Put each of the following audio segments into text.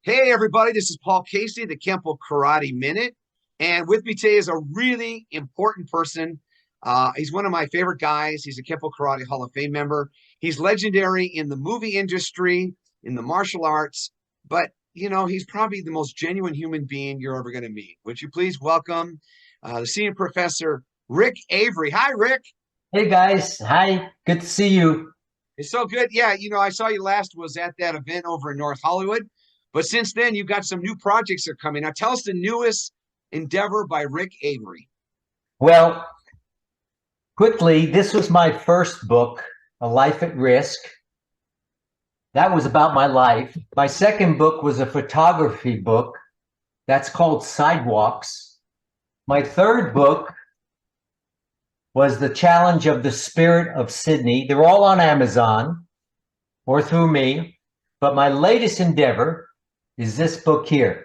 Hey, everybody, this is Paul Casey, the Kenpo Minute. And with me today is a really important person. He's one of my favorite guys. He's a Kenpo Karate Hall of Fame member. He's legendary in the movie industry, in the martial arts, but he's probably the most genuine human being you're ever going to meet. Would you please welcome the Senior Professor Rick Avery? Hi, Rick. Hey guys, hi, good to see you. It's so good. Yeah, I saw you last was at that event over in North Hollywood. But since then, you've got some new projects that are coming. Now, tell us the newest endeavor by Rick Avery. Well, quickly, this was my first book, A Life at Risk. That was about my life. My second book was a photography book. That's called Sidewalks. My third book was The Challenge of the Spirit of Sydney. They're all on Amazon or through me. But my latest endeavor is this book here.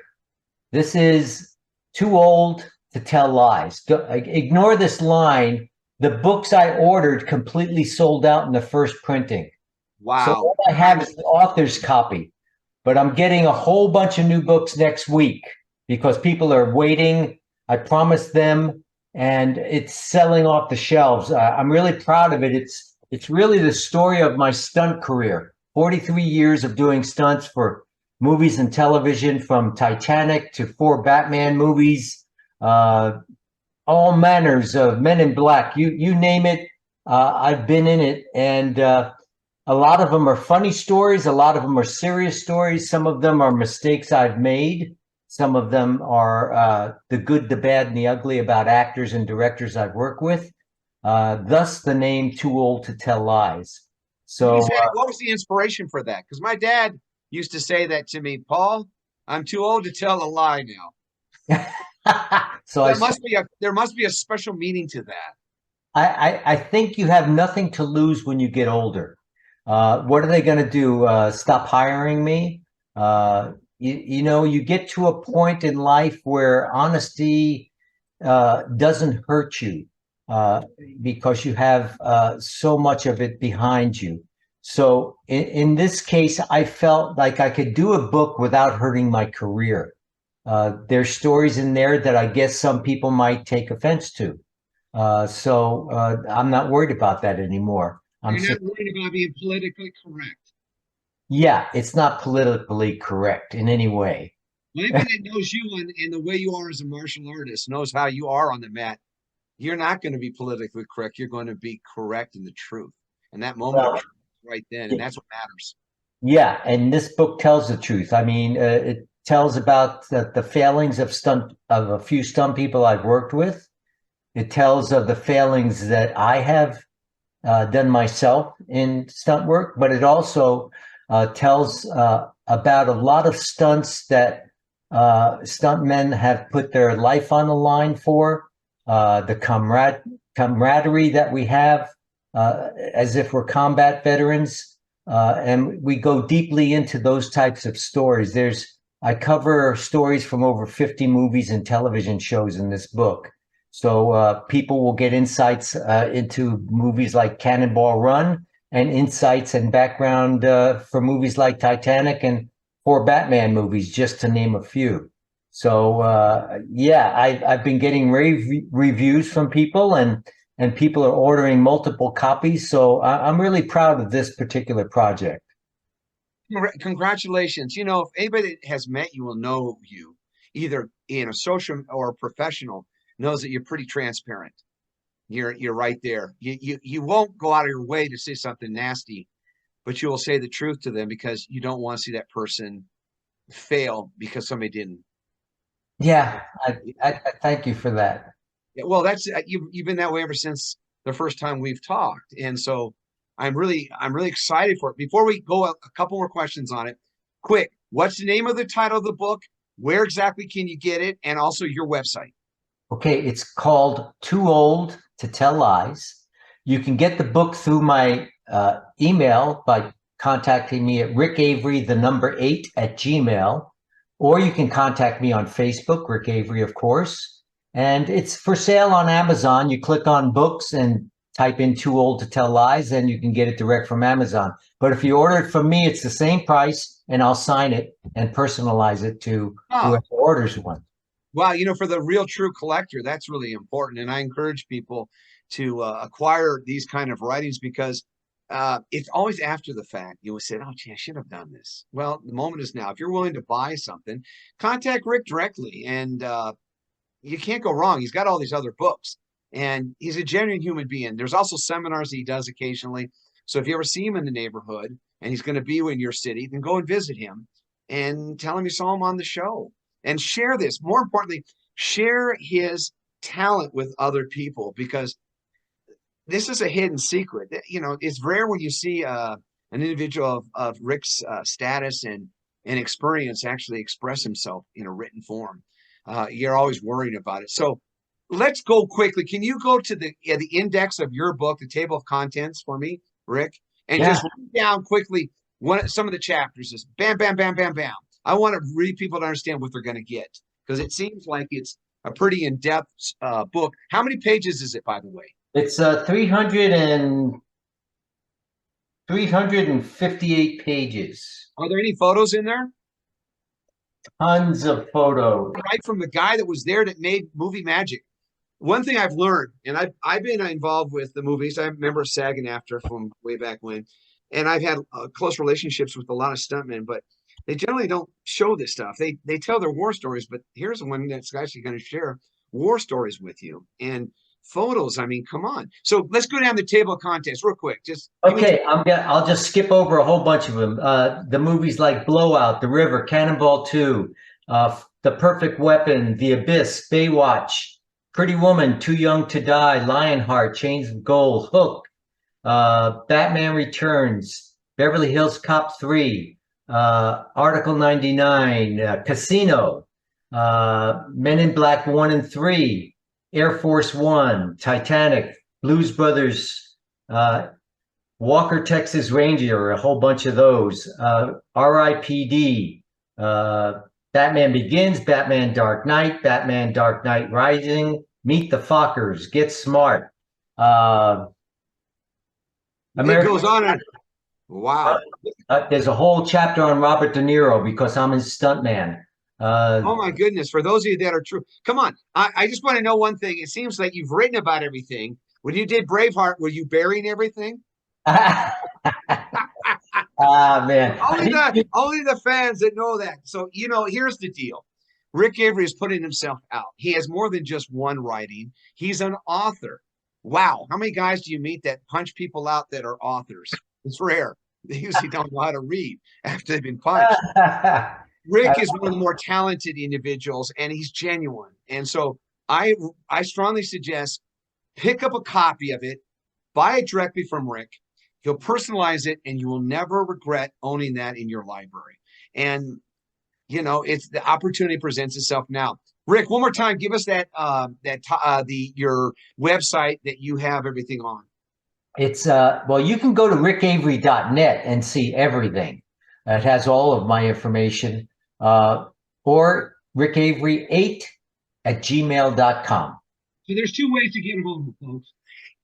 This is Too Old to Tell Lies. Ignore this line. The books I ordered completely sold out in the first printing. Wow. So all I have is the author's copy, but I'm getting a whole bunch of new books next week because people are waiting. I promised them, and it's selling off the shelves. I'm really proud of it. It's really the story of my stunt career. 43 years of doing stunts for movies and television, from Titanic to 4 Batman movies, all manners of Men in Black. You name it, I've been in it. And a lot of them are funny stories. A lot of them are serious stories. Some of them are mistakes I've made. Some of them are the good, the bad, and the ugly about actors and directors I've worked with. Thus the name Too Old to Tell Lies. So what was the inspiration for that? Because my dad used to say that to me, Paul, I'm too old to tell a lie now. So there must be a special meaning to that. I think you have nothing to lose when you get older. What are they going to do? Stop hiring me? You get to a point in life where honesty doesn't hurt you because you have so much of it behind you. So in this case, I felt like I could do a book without hurting my career. There's stories in there that I guess some people might take offense to. So I'm not worried about that anymore. You're not worried about being politically correct. Yeah, it's not politically correct in any way. Well, anybody that knows you and the way you are as a martial artist knows how you are on the mat. You're not going to be politically correct. You're going to be correct in the truth. And that moment of truth right then. And that's what matters. Yeah, and this book tells the truth. I mean, it tells about the failings of a few stunt people I've worked with. It tells of the failings that I have done myself in stunt work, but it also tells about a lot of stunts that stuntmen have put their life on the line for, the camaraderie that we have as if we're combat veterans. And we go deeply into those types of stories. I cover stories from over 50 movies and television shows in this book. So people will get insights into movies like Cannonball Run and insights and background for movies like Titanic and 4 Batman movies, just to name a few. So yeah, I've been getting rave reviews from people, and people are ordering multiple copies. So I'm really proud of this particular project. Congratulations. If anybody that has met you will know you, either in a social or a professional, knows that you're pretty transparent. You're right there. You won't go out of your way to say something nasty, but you will say the truth to them because you don't want to see that person fail because somebody didn't. Yeah, I thank you for that. Yeah, well, that's you've been that way ever since the first time we've talked, and so I'm really excited for it. Before we go, a couple more questions on it. Quick, what's the name of the title of the book? Where exactly can you get it? And also your website. Okay, it's called Too Old to Tell Lies. You can get the book through my email by contacting me at rickavery8@gmail, or you can contact me on Facebook, Rick Avery, of course. And it's for sale on Amazon. You click on books and type in Too Old to Tell Lies, and you can get it direct from Amazon. But if you order it from me, it's the same price, and I'll sign it and personalize it to whoever orders one. Wow, for the real true collector, that's really important. And I encourage people to acquire these kind of writings because it's always after the fact. You would say, oh, gee, I should have done this. Well, the moment is now. If you're willing to buy something, contact Rick directly, and you can't go wrong. He's got all these other books, and he's a genuine human being. There's also seminars he does occasionally. So if you ever see him in the neighborhood and he's going to be in your city, then go and visit him and tell him you saw him on the show. And share this. More importantly, share his talent with other people, because this is a hidden secret. It's rare when you see an individual of Rick's status and experience actually express himself in a written form. You're always worrying about it. So let's go quickly. Can you go to the index of your book, the table of contents for me, Rick? And just read down quickly some of the chapters. Just bam, bam, bam, bam, bam. I want to read people to understand what they're going to get, because it seems like it's a pretty in-depth book. How many pages is it, by the way? It's 358 pages. Are there any photos in there? Tons of photos. Right from the guy that was there that made movie magic. One thing I've learned, and I've been involved with the movies. I'm a member of SAG and AFTRA from way back when, and I've had close relationships with a lot of stuntmen, but they generally don't show this stuff. They tell their war stories, but here's one that's actually going to share war stories with you and photos. I mean, come on. So let's go down the table of contents real quick. I'll just skip over a whole bunch of them. The movies like Blowout, The River, Cannonball 2, The Perfect Weapon, The Abyss, Baywatch, Pretty Woman, Too Young to Die, Lionheart, Chains of Gold, Hook, Batman Returns, Beverly Hills Cop 3, Article 99, Casino, Men in Black 1 and 3, Air Force One, Titanic, Blues Brothers, Walker, Texas Ranger, a whole bunch of those, R.I.P.D., Batman Begins, Batman Dark Knight, Batman Dark Knight Rising, Meet the Fockers, Get Smart. It goes on. Wow. There's a whole chapter on Robert De Niro because I'm his stuntman. Oh my goodness. For those of you that are true, come on. I just want to know one thing. It seems like you've written about everything. When you did Braveheart, were you burying everything? Man. Only the fans that know that. So, here's the deal. Rick Avery is putting himself out. He has more than just one writing. He's an author. Wow. How many guys do you meet that punch people out that are authors? It's rare. They usually don't know how to read after they've been punched. Rick is one of the more talented individuals, and he's genuine. And so I strongly suggest pick up a copy of it, buy it directly from Rick. He'll personalize it, and you will never regret owning that in your library. And, it's the opportunity presents itself now. Rick, one more time, give us your website that you have everything on. It's you can go to rickavery.net and see everything. It has all of my information. Or rickavery8@gmail.com. So there's two ways to get involved with folks.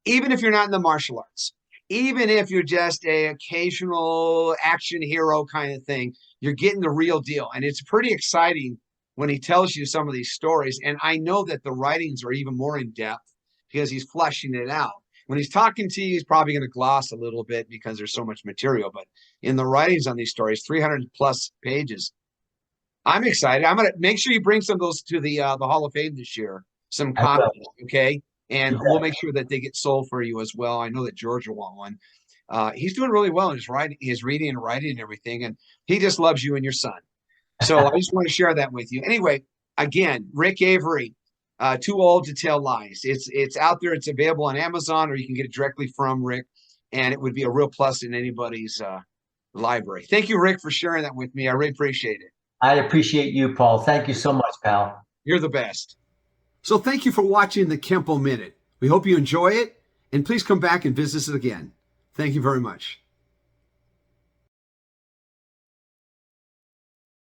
Even if you're not in the martial arts, even if you're just an occasional action hero kind of thing, you're getting the real deal. And it's pretty exciting when he tells you some of these stories. And I know that the writings are even more in depth because he's fleshing it out. When he's talking to you, he's probably going to gloss a little bit because there's so much material. But in the writings on these stories, 300 plus pages, I'm excited. I'm going to make sure you bring some of those to the Hall of Fame this year, some copies, okay? And we'll make sure that they get sold for you as well. I know that George will want one. He's doing really well in his writing, his reading and writing and everything, and he just loves you and your son. So I just want to share that with you. Anyway, again, Rick Avery, Too Old to Tell Lies. It's out there. It's available on Amazon, or you can get it directly from Rick, and it would be a real plus in anybody's library. Thank you, Rick, for sharing that with me. I really appreciate it. I appreciate you, Paul. Thank you so much, pal. You're the best. So thank you for watching the Kenpo Minute. We hope you enjoy it, and please come back and visit us again. Thank you very much.